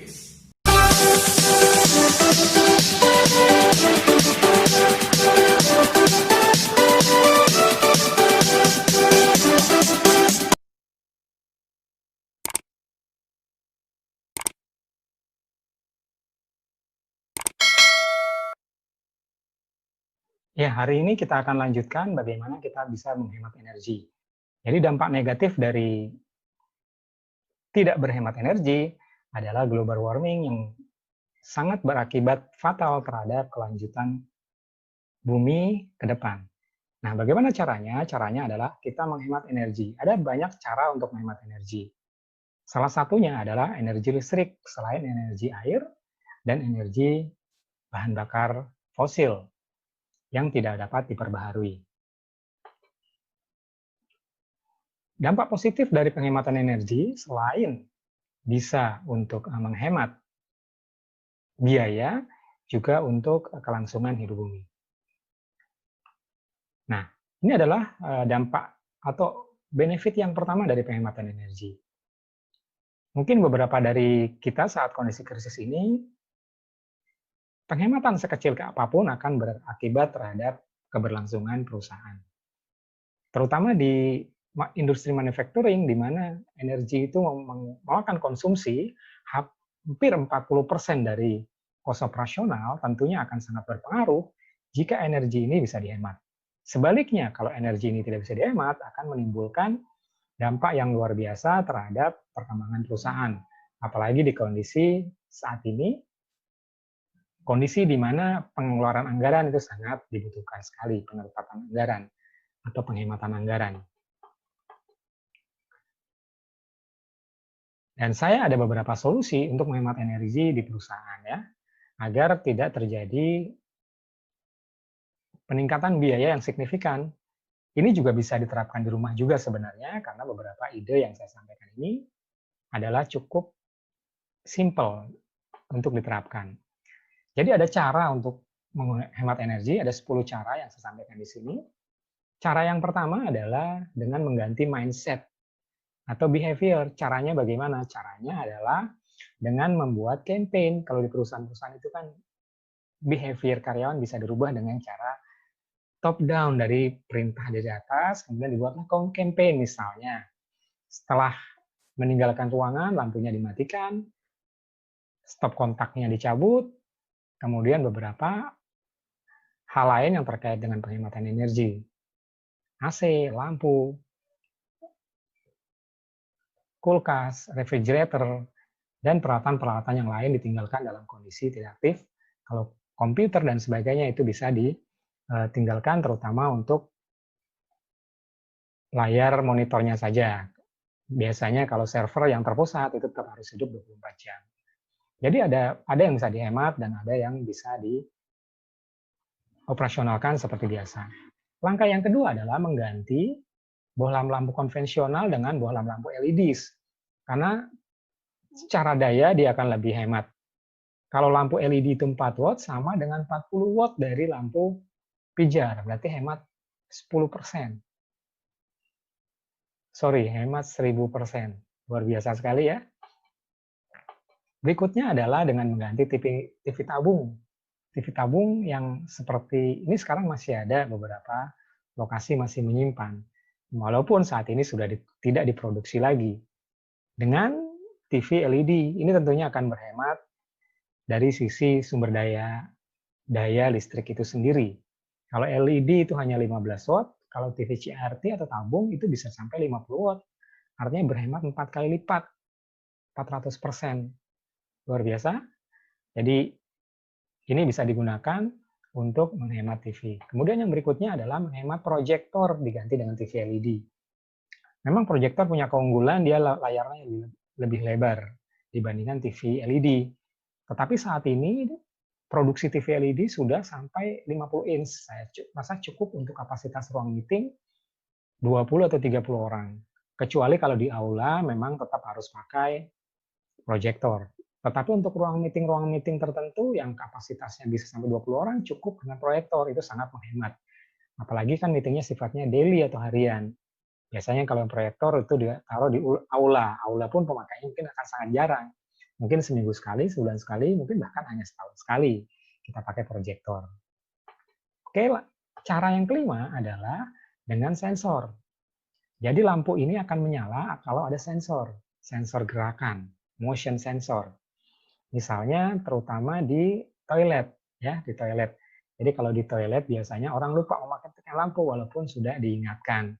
gratis. Ya, hari ini kita akan lanjutkan bagaimana kita bisa menghemat energi. Jadi dampak negatif dari tidak berhemat energi adalah global warming yang sangat berakibat fatal terhadap kelanjutan bumi ke depan. Nah, bagaimana caranya? Caranya adalah kita menghemat energi. Ada banyak cara untuk menghemat energi. Salah satunya adalah energi listrik, selain energi air dan energi bahan bakar fosil yang tidak dapat diperbaharui. Dampak positif dari penghematan energi selain bisa untuk menghemat biaya, juga untuk kelangsungan hidup bumi. Nah, ini adalah dampak atau benefit yang pertama dari penghematan energi. Mungkin beberapa dari kita saat kondisi krisis ini, penghematan sekecil apapun akan berakibat terhadap keberlangsungan perusahaan. Terutama di industri manufacturing, di mana energi itu memakan konsumsi hampir 40% dari kos operasional, tentunya akan sangat berpengaruh jika energi ini bisa dihemat. Sebaliknya, kalau energi ini tidak bisa dihemat, akan menimbulkan dampak yang luar biasa terhadap perkembangan perusahaan. Apalagi di kondisi saat ini, kondisi di mana pengeluaran anggaran itu sangat dibutuhkan sekali, pengetatan anggaran atau penghematan anggaran. Dan saya ada beberapa solusi untuk menghemat energi di perusahaan ya, agar tidak terjadi peningkatan biaya yang signifikan. Ini juga bisa diterapkan di rumah juga sebenarnya, karena beberapa ide yang saya sampaikan ini adalah cukup simple untuk diterapkan. Jadi ada cara untuk menghemat energi, ada 10 cara yang saya sampaikan di sini. Cara yang pertama adalah dengan mengganti mindset atau behavior. Caranya bagaimana? Caranya adalah dengan membuat campaign. Kalau di perusahaan-perusahaan itu kan behavior karyawan bisa dirubah dengan cara top down, dari perintah dari atas, kemudian dibuatlah campaign misalnya. Setelah meninggalkan ruangan, lampunya dimatikan, stop kontaknya dicabut, kemudian beberapa hal lain yang terkait dengan penghematan energi. AC, lampu, kulkas, refrigerator, dan peralatan-peralatan yang lain ditinggalkan dalam kondisi tidak aktif. Kalau komputer dan sebagainya itu bisa ditinggalkan, terutama untuk layar monitornya saja. Biasanya kalau server yang terpusat itu tetap harus hidup 24 jam. Jadi ada yang bisa dihemat dan ada yang bisa dioperasionalkan seperti biasa. Langkah yang kedua adalah mengganti bohlam lampu konvensional dengan bohlam lampu LED. Karena secara daya dia akan lebih hemat. Kalau lampu LED itu 4 watt sama dengan 40 watt dari lampu pijar, berarti hemat 10%. Sorry, hemat 1000%. Luar biasa sekali ya. Berikutnya adalah dengan mengganti TV tabung. TV tabung yang seperti ini sekarang masih ada beberapa lokasi masih menyimpan. Walaupun saat ini sudah tidak diproduksi lagi. Dengan TV LED, ini tentunya akan berhemat dari sisi sumber daya listrik itu sendiri. Kalau LED itu hanya 15 watt, kalau TV CRT atau tabung itu bisa sampai 50 watt. Artinya berhemat 4 kali lipat, 400%. Luar biasa. Jadi ini bisa digunakan untuk menghemat TV. Kemudian yang berikutnya adalah menghemat proyektor diganti dengan TV LED. Memang proyektor punya keunggulan, dia layarnya lebih lebar dibandingkan TV LED. Tetapi saat ini produksi TV LED sudah sampai 50 inch. Saya rasa cukup untuk kapasitas ruang meeting 20 atau 30 orang. Kecuali kalau di aula memang tetap harus pakai proyektor. Tetapi untuk ruang meeting tertentu yang kapasitasnya bisa sampai 20 orang, cukup dengan proyektor, itu sangat menghemat. Apalagi kan meetingnya sifatnya daily atau harian. Biasanya kalau proyektor itu ditaruh di aula pun pemakaiannya mungkin akan sangat jarang. Mungkin seminggu sekali, sebulan sekali, mungkin bahkan hanya setahun sekali kita pakai proyektor. Oke, cara yang kelima adalah dengan sensor. Jadi lampu ini akan menyala kalau ada sensor, sensor gerakan, motion sensor. Misalnya terutama di toilet, ya, di toilet. Jadi kalau di toilet biasanya orang lupa mematikan lampu walaupun sudah diingatkan.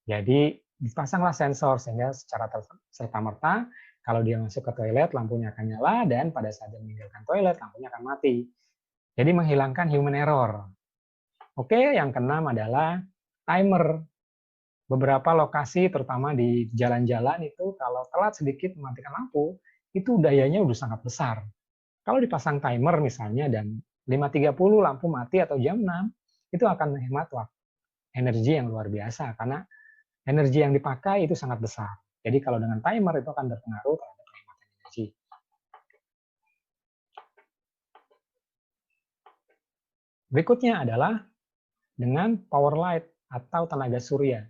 Jadi dipasanglah sensor sehingga secara serta-merta kalau dia masuk ke toilet lampunya akan nyala dan pada saat dia meninggalkan toilet lampunya akan mati. Jadi menghilangkan human error. Oke, yang keenam adalah timer. Beberapa lokasi terutama di jalan-jalan itu kalau telat sedikit mematikan lampu, itu dayanya udah sangat besar. Kalau dipasang timer misalnya dan 5.30 lampu mati atau jam 6, itu akan menghemat waktu energi yang luar biasa karena energi yang dipakai itu sangat besar. Jadi kalau dengan timer itu akan berpengaruh terhadap penghematan energi. Berikutnya adalah dengan power light atau tenaga surya.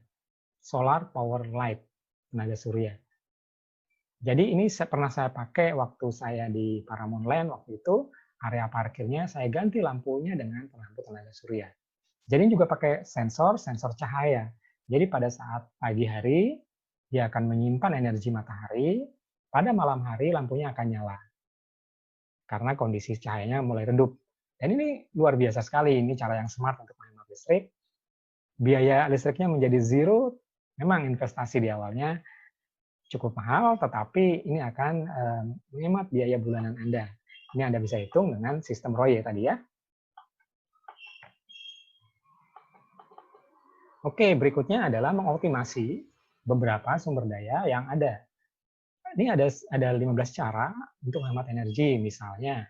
Solar power light, tenaga surya. Jadi ini pernah saya pakai waktu saya di Paramount Land waktu itu, area parkirnya saya ganti lampunya dengan lampu tenaga surya. Jadi juga pakai sensor cahaya. Jadi pada saat pagi hari, dia akan menyimpan energi matahari, pada malam hari lampunya akan nyala. Karena kondisi cahayanya mulai redup. Dan ini luar biasa sekali, ini cara yang smart untuk menghemat listrik. Biaya listriknya menjadi zero, memang investasi di awalnya cukup mahal, tetapi ini akan menghemat biaya bulanan Anda. Ini Anda bisa hitung dengan sistem ROY tadi ya. Oke, berikutnya adalah mengoptimasi beberapa sumber daya yang ada. Ini ada 15 cara untuk menghemat energi, misalnya.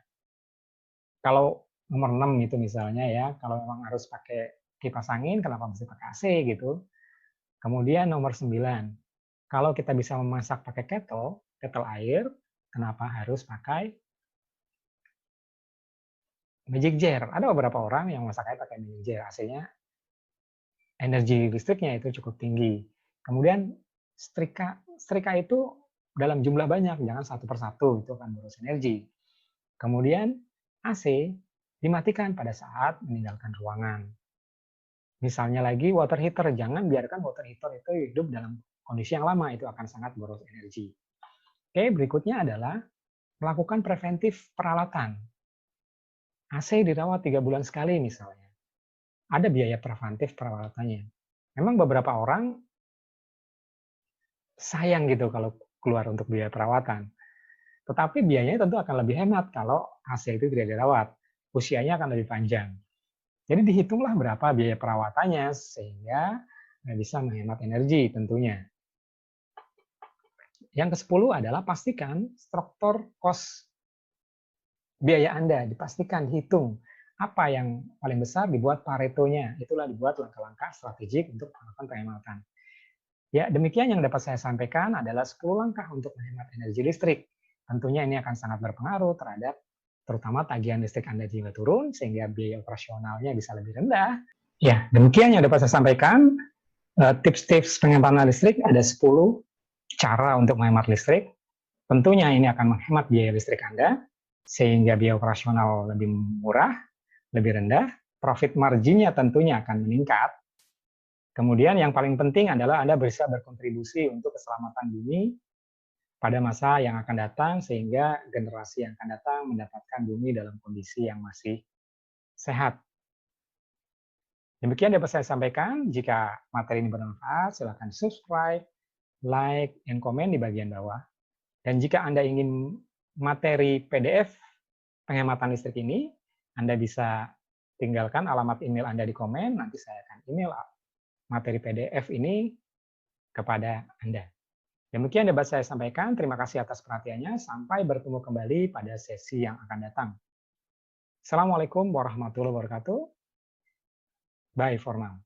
Kalau nomor 6 itu misalnya ya, kalau memang harus pakai kipas angin, kenapa mesti pakai AC gitu. Kemudian nomor 9, kalau kita bisa memasak pakai kettle air, kenapa harus pakai magic jar? Ada beberapa orang yang masak air pakai magic jar, AC-nya energi listriknya itu cukup tinggi. Kemudian setrika itu dalam jumlah banyak, jangan satu persatu, itu akan boros energi. Kemudian AC dimatikan pada saat meninggalkan ruangan. Misalnya lagi water heater, jangan biarkan water heater itu hidup dalam kondisi yang lama, itu akan sangat boros energi. Oke, berikutnya adalah melakukan preventif peralatan. AC dirawat 3 bulan sekali misalnya. Ada biaya preventif peralatannya. Memang beberapa orang sayang gitu kalau keluar untuk biaya perawatan. Tetapi biayanya tentu akan lebih hemat kalau AC itu tidak dirawat. Usianya akan lebih panjang. Jadi dihitunglah berapa biaya perawatannya sehingga bisa menghemat energi tentunya. Yang ke-10 adalah pastikan struktur cost biaya Anda, dipastikan dihitung apa yang paling besar, dibuat paretonya. Itulah dibuat langkah-langkah strategik untuk melakukan penghematan. Ya, demikian yang dapat saya sampaikan adalah 10 langkah untuk menghemat energi listrik. Tentunya ini akan sangat berpengaruh terhadap terutama tagihan listrik Anda juga turun sehingga biaya operasionalnya bisa lebih rendah. Ya, demikian yang dapat saya sampaikan. Tips-tips penghematan listrik ada 10 cara untuk menghemat listrik. Tentunya ini akan menghemat biaya listrik Anda sehingga biaya operasional lebih murah, lebih rendah, profit marginnya tentunya akan meningkat. Kemudian yang paling penting adalah Anda bisa berkontribusi untuk keselamatan bumi pada masa yang akan datang sehingga generasi yang akan datang mendapatkan bumi dalam kondisi yang masih sehat. Demikian dapat saya sampaikan. Jika materi ini bermanfaat, silakan subscribe, like, dan komen di bagian bawah. Dan jika Anda ingin materi PDF penghematan listrik ini, Anda bisa tinggalkan alamat email Anda di komen, nanti saya akan email materi PDF ini kepada Anda. Demikian dapat saya sampaikan. Terima kasih atas perhatiannya. Sampai bertemu kembali pada sesi yang akan datang. Assalamualaikum warahmatullahi wabarakatuh. Bye for now.